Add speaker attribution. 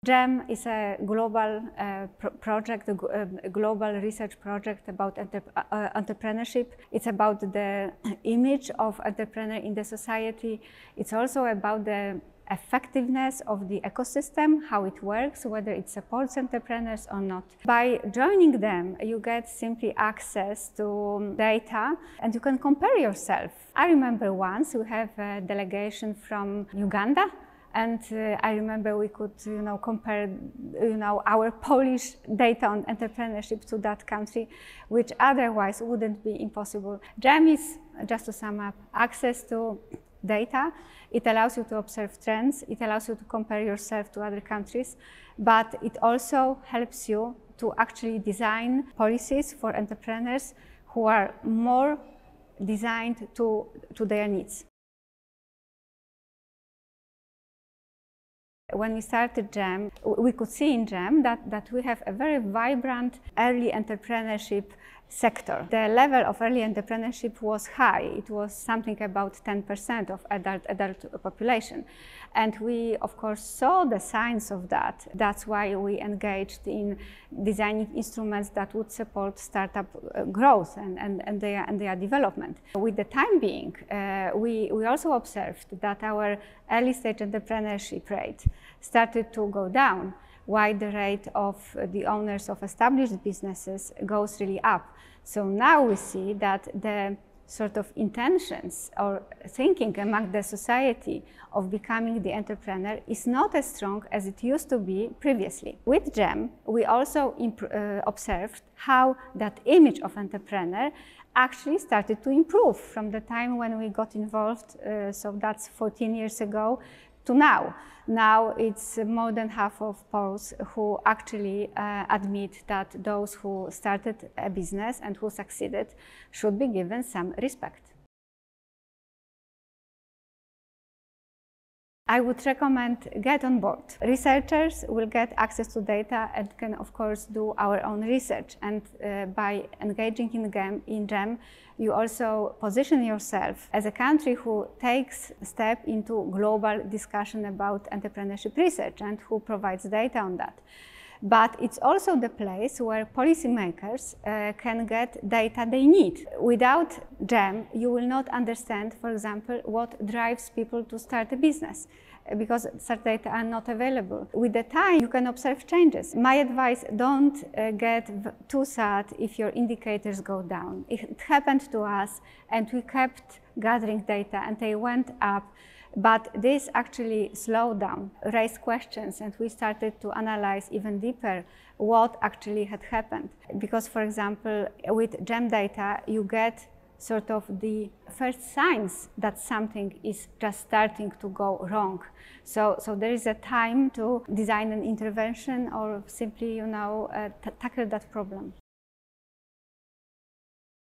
Speaker 1: GEM is a global project, a global research project about entrepreneurship. It's about the image of entrepreneur in the society. It's also about the effectiveness of the ecosystem, how it works, whether it supports entrepreneurs or not. By joining them, you get simply access to data and you can compare yourself. I remember once we have a delegation from Uganda, and I remember we could, compare, our Polish data on entrepreneurship to that country, which otherwise wouldn't be impossible. GEM is, just to sum up, access to data. It allows you to observe trends. It allows you to compare yourself to other countries, but it also helps you to actually design policies for entrepreneurs who are more designed to their needs. When we started GEM, we could see in GEM that we have a very vibrant early entrepreneurship sector. The level of early entrepreneurship was high. It was something about 10% of adult population. And we, of course, saw the signs of that. That's why we engaged in designing instruments that would support startup growth and their development. With the time being, we also observed that our early stage entrepreneurship rate started to go down, while the rate of the owners of established businesses goes really up. So now we see that the sort of intentions or thinking among the society of becoming the entrepreneur is not as strong as it used to be previously. With GEM, we also observed how that image of entrepreneur actually started to improve from the time when we got involved, so that's 14 years ago, to now. Now it's more than half of Poles who actually admit that those who started a business and who succeeded should be given some respect. I would recommend get on board. Researchers will get access to data and can, of course, do our own research. And by engaging in GEM, you also position yourself as a country who takes a step into global discussion about entrepreneurship research and who provides data on that. But it's also the place where policymakers can get data they need. Without GEM, you will not understand, for example, what drives people to start a business, because such data are not available. With the time, you can observe changes. My advice, don't get too sad if your indicators go down. It happened to us, and we kept gathering data, and they went up. But this actually slowed down, raised questions, and we started to analyze even deeper what actually had happened. Because, for example, with GEM data, you get sort of the first signs that something is just starting to go wrong. So there is a time to design an intervention or simply, tackle that problem.